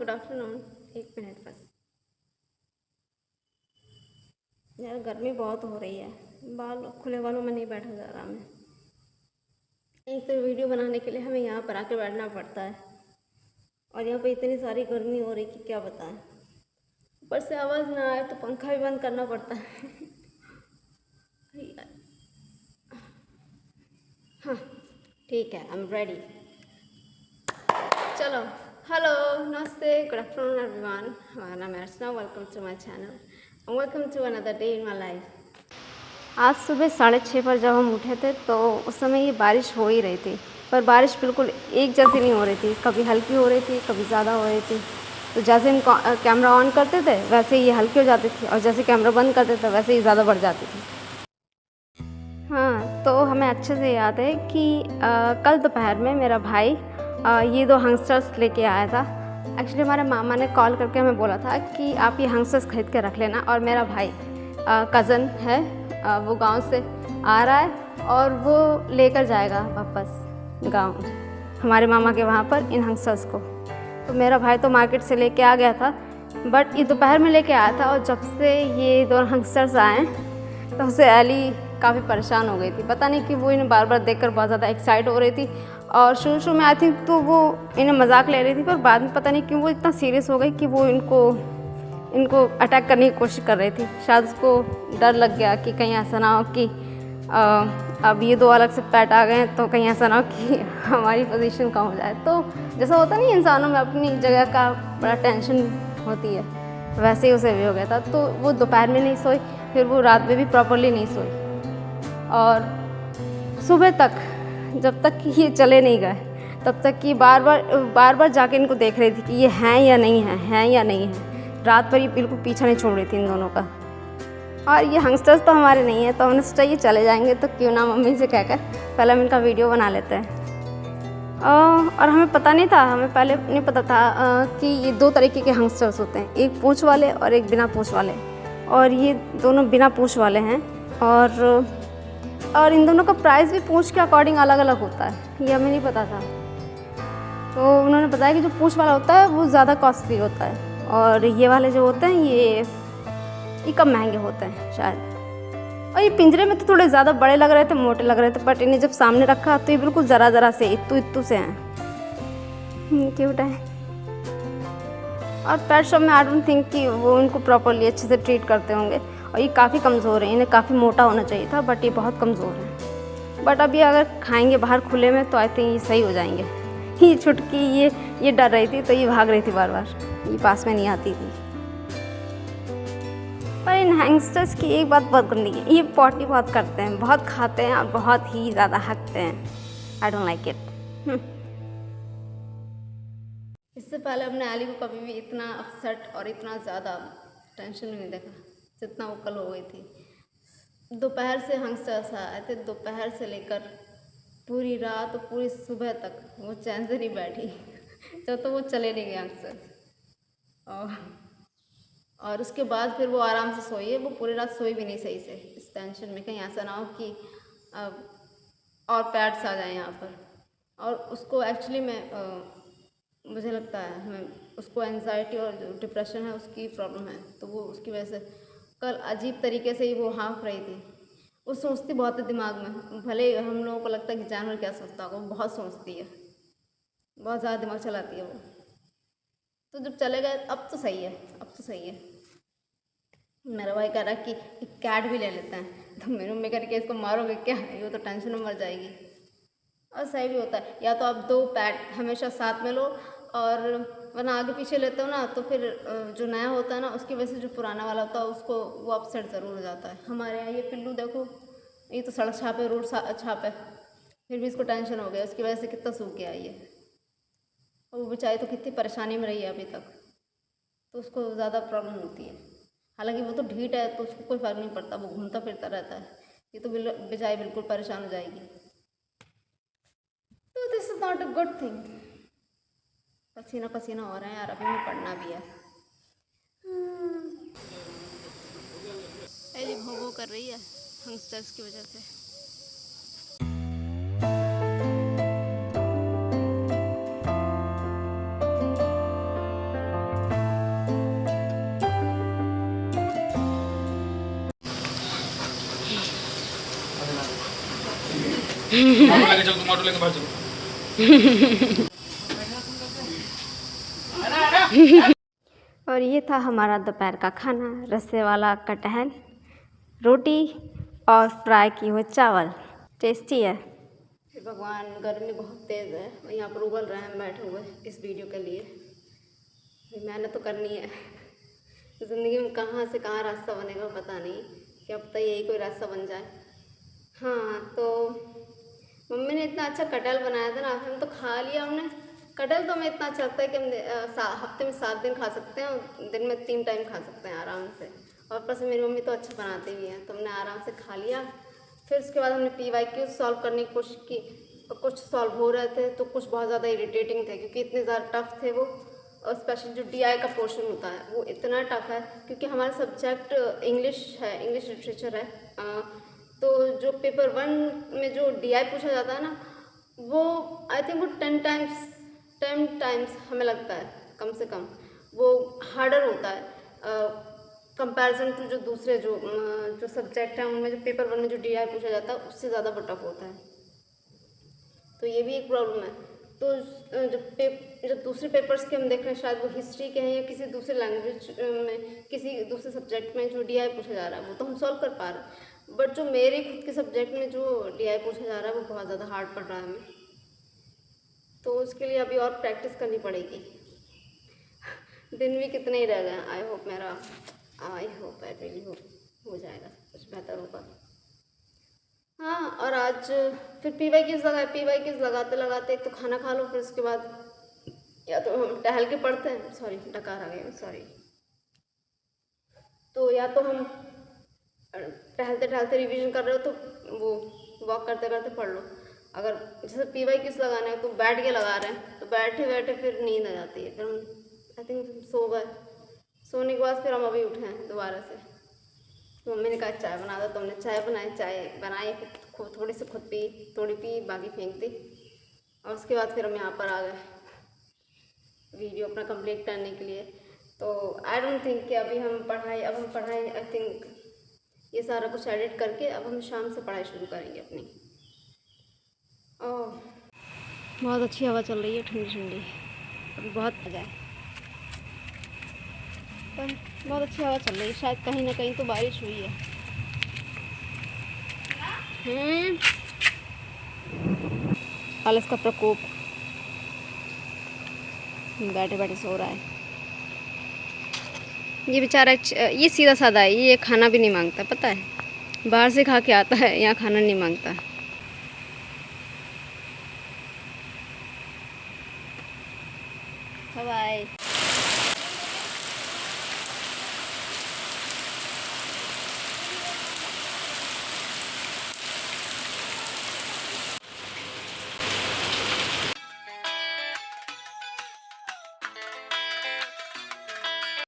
Good afternoon. एक minute बस यार, गर्मी बहुत हो रही है, बाल खुले बालों में नहीं बैठा जा रहा। मैं एक तो वीडियो बनाने के लिए हमें यहाँ पर आके बैठना पड़ता है और यहाँ पे इतनी सारी गर्मी हो रही कि क्या बताएं। ऊपर से आवाज़ ना आए तो पंखा भी बंद करना पड़ता है। हाँ ठीक है, आई एम रेडी। चलो, हेलो, नमस्ते, गुड आफ्टरनून एवरीवन। हमारा नाम है Archana. Welcome to my channel, welcome to another day in my life. आज सुबह 6:30 पर जब हम उठे थे तो उस समय ये बारिश हो ही रही थी, पर बारिश बिल्कुल एक जैसी नहीं हो रही थी। कभी हल्की हो रही थी, कभी ज़्यादा हो रही थी। तो जैसे हम कैमरा ऑन करते थे वैसे ही ये हल्की हो जाती थी और जैसे कैमरा बंद करते थे वैसे ही ज़्यादा बढ़ जाती थी। हाँ, तो हमें अच्छे से याद है कि कल दोपहर में मेरा भाई ये 2 हंगस्टर्स लेके आया था। एक्चुअली हमारे मामा ने कॉल करके हमें बोला था कि आप ये हंगस्टर्स खरीद के रख लेना, और मेरा भाई कज़न है, वो गांव से आ रहा है और वो लेकर जाएगा वापस गांव हमारे मामा के वहाँ पर इन हंगस्टर्स को। तो मेरा भाई तो मार्केट से लेके आ गया था, बट ये दोपहर में लेके आया था। और जब से ये 2 हंगस्टर्स आए तब से एली काफ़ी परेशान हो गई थी। पता नहीं कि वो इन्हें बार बार देखकर बहुत ज़्यादा एक्साइट हो रही थी। और शुरू में आई थिंक तो वो इन्हें मजाक ले रही थी, पर बाद में पता नहीं क्यों वो इतना सीरियस हो गई कि वो इनको अटैक करने की कोशिश कर रही थी। शायद उसको डर लग गया कि कहीं ऐसा ना हो कि अब ये 2 अलग से पेट आ गए हैं तो कहीं ऐसा ना हो कि हमारी पोजीशन कम हो जाए। तो जैसा होता नहीं, इंसानों में अपनी जगह का बड़ा टेंशन होती है, वैसे ही उसे भी हो गया था। तो वो दोपहर में नहीं सोई, फिर वो रात में भी प्रॉपरली नहीं सोई, और सुबह तक जब तक कि ये चले नहीं गए तब तक कि बार बार जाके इनको देख रही थी कि ये हैं या नहीं हैं या नहीं हैं। रात भर ये बिल्कुल पीछा नहीं छोड़ रही थी इन दोनों का। और ये हंगस्टर्स तो हमारे नहीं है, तो हमने सोचा ये चले जाएंगे तो क्यों ना मम्मी से कहकर पहले हम इनका वीडियो बना लेते हैं। और हमें पता नहीं था, हमें पहले नहीं पता था कि ये 2 तरीके के हंगस्टर्स होते हैं, एक पूँछ वाले और एक बिना पूँछ वाले। और ये दोनों बिना पूँछ वाले हैं, और इन दोनों का प्राइस भी पूँछ के अकॉर्डिंग अलग अलग होता है, ये हमें नहीं पता था। तो उन्होंने बताया कि जो पूँछ वाला होता है वो ज़्यादा कॉस्टली होता है, और ये वाले जो होते हैं ये कम महंगे होते हैं शायद। और ये पिंजरे में तो थोड़े ज़्यादा बड़े लग रहे थे, मोटे लग रहे थे, बट इन्हें जब सामने रखा तो ये बिल्कुल ज़रा से इत्तू से हैं। क्यूट है। और पेट शॉप में आई डोंट थिंक कि वो उनको प्रॉपरली अच्छे से ट्रीट करते होंगे। और ये काफ़ी कमज़ोर है, इन्हें काफ़ी मोटा होना चाहिए था, बट ये बहुत कमज़ोर है। बट अभी अगर खाएंगे बाहर खुले में तो आई थिंक ये सही हो जाएंगे। ये छुटकी ये डर रही थी, तो ये भाग रही थी बार बार, ये पास में नहीं आती थी। पर इन हैंगस्टर्स की एक बात बहुत गंदी है, ये पॉटी बहुत करते हैं, बहुत खाते हैं और बहुत ही ज़्यादा हकते हैं। I don't like it. इससे पहले हमने एली को कभी भी इतना अपसेट और इतना ज़्यादा टेंशन में नहीं देखा जितना वो कल हो गई थी। दोपहर से हंगस्टर्स आए थे, दोपहर से लेकर पूरी रात और पूरी सुबह तक वो चैन से नहीं बैठी जब तो वो चले नहीं गए हंगस्टर्स। और उसके बाद फिर वो आराम से सोई है। वो पूरी रात सोई भी नहीं सही से, इस टेंशन में कहीं ऐसा ना हो कि और पैड्स आ जाए यहाँ पर। और उसको एक्चुअली मुझे लगता है हमें उसको एंजाइटी और जो डिप्रेशन है उसकी प्रॉब्लम है, तो वो उसकी वजह से कल अजीब तरीके से ही वो हाँफ रही थी। वो सोचती बहुत है दिमाग में, भले हम लोगों को लगता है कि जानवर क्या सोचता होगा, वो बहुत सोचती है, बहुत ज़्यादा दिमाग चलाती है वो। तो जब चले गए अब तो सही है, अब तो सही है। मेरा भाई कह रहा है कि कैट भी ले लेते हैं, तो मेरी मम्मी कह रही कि इसको मारोगे क्या, ये तो टेंशन में मर जाएगी। और सही भी होता है, या तो आप 2 पैट हमेशा साथ में लो, और वरना आगे पीछे लेते हो ना तो फिर जो नया होता है ना उसकी वजह से जो पुराना वाला होता है उसको वो अपसेट ज़रूर हो जाता है। हमारे यहाँ ये पिल्लू देखो, ये तो सड़क छाप है, रोड छाप है, फिर भी इसको टेंशन हो गया, उसकी वजह से कितना सूख गया ये। और वो बेचारी तो कितनी परेशानी में रही है अभी तक, तो उसको ज़्यादा प्रॉब्लम होती है। हालांकि वो तो ढीठ है तो उसको कोई फ़र्क नहीं पड़ता, वो घूमता फिरता रहता है। ये तो बेचारी बिल्कुल परेशान हो जाएगी। तो this is not a good thing. पसीना पसीना हो रहा है यार, अभी मैं पढ़ना भी है। ऐली भों कर रही है हंगस्टर्स की वजह से। ऑटो लेके चल, तुम ऑटो लेके बाहर चलो। और ये था हमारा दोपहर का खाना, रस्से वाला कटहल, रोटी और फ्राई की हुए चावल। टेस्टी है। भगवान, गर्मी बहुत तेज़ है और यहाँ पर उबल रहे हैं बैठे हुए इस वीडियो के लिए। मेहनत तो करनी है। ज़िंदगी में कहाँ से कहाँ रास्ता बनेगा पता नहीं, क्या पता यही कोई रास्ता बन जाए। हाँ, तो मम्मी ने इतना अच्छा कटहल बनाया था ना, हम तो खा लिया हमने। कटहल तो हमें इतना अच्छा लगता है कि हम हफ्ते में 7 दिन खा सकते हैं और दिन में 3 टाइम खा सकते हैं आराम से। और ऊपर से मेरी मम्मी तो अच्छा बनाती भी हैं, तो हमने आराम से खा लिया। फिर उसके बाद हमने PYQ सॉल्व करने की कोशिश की, और कुछ सॉल्व हो रहे थे तो कुछ बहुत ज़्यादा इरिटेटिंग थे क्योंकि इतने ज़्यादा टफ थे वो। और स्पेशली जो DI का पोर्शन होता है वो इतना टफ है क्योंकि हमारा सब्जेक्ट इंग्लिश है, इंग्लिश लिटरेचर है। तो जो पेपर 1 में जो DI पूछा जाता है ना, वो आई थिंक वो 10 टाइम्स हमें लगता है कम से कम वो हार्डर होता है कंपैरिजन टू जो दूसरे जो सब्जेक्ट हैं उनमें। जो पेपर 1 में जो DI पूछा जाता है उससे ज़्यादा वो टफ होता है। तो ये भी एक प्रॉब्लम है। तो जब दूसरे पेपर्स के हम देख रहे हैं, शायद वो हिस्ट्री के हैं या किसी दूसरे लैंग्वेज में, किसी दूसरे सब्जेक्ट में जो DI पूछा जा रहा है वो तो हम सॉल्व कर पा रहे हैं, बट जो मेरे खुद के सब्जेक्ट में जो DI पूछा जा रहा है वो बहुत ज़्यादा हार्ड पड़ रहा है हमें। तो उसके लिए अभी और प्रैक्टिस करनी पड़ेगी। दिन भी कितने ही रह गए। I hope I really hope हो जाएगा, कुछ बेहतर होगा। हाँ, और आज फिर PYQs लगाते लगाते एक तो खाना खा लो, फिर उसके बाद या तो हम टहल के पढ़ते हैं, सॉरी डकार आ गया, सॉरी। तो या तो हम टहलते टहलते रिवीजन कर रहे हो तो वो वॉक करते करते पढ़ लो। अगर जैसे PYQs लगाना है तो बैठ के लगा रहे हैं तो बैठे बैठे फिर नींद आ जाती है, फिर हम आई थिंक सो गए। सोने के बाद फिर हम अभी उठे हैं दोबारा से। तो मम्मी ने कहा चाय बना दो, तो हमने चाय बनाई, फिर थोड़ी सी खुद पी, थोड़ी पी, बाकी फेंक दी। और उसके बाद फिर हम यहाँ पर आ गए वीडियो अपना कंप्लीट करने के लिए। तो आई डोंट थिंक कि अब हम पढ़ाई आई थिंक ये सारा कुछ एडिट करके अब हम शाम से पढ़ाई शुरू करेंगे अपनी। ओह, बहुत अच्छी हवा चल रही है, ठंडी ठंडी। अभी बहुत मज़ा है, पर बहुत अच्छी हवा चल रही है। शायद कहीं ना कहीं तो बारिश हुई है। आलस का प्रकोप, बैठे बैठे सो रहा है ये बेचारा। ये सीधा साधा है, ये खाना भी नहीं मांगता, पता है। बाहर से खा के आता है, यहाँ खाना नहीं मांगता। बाय।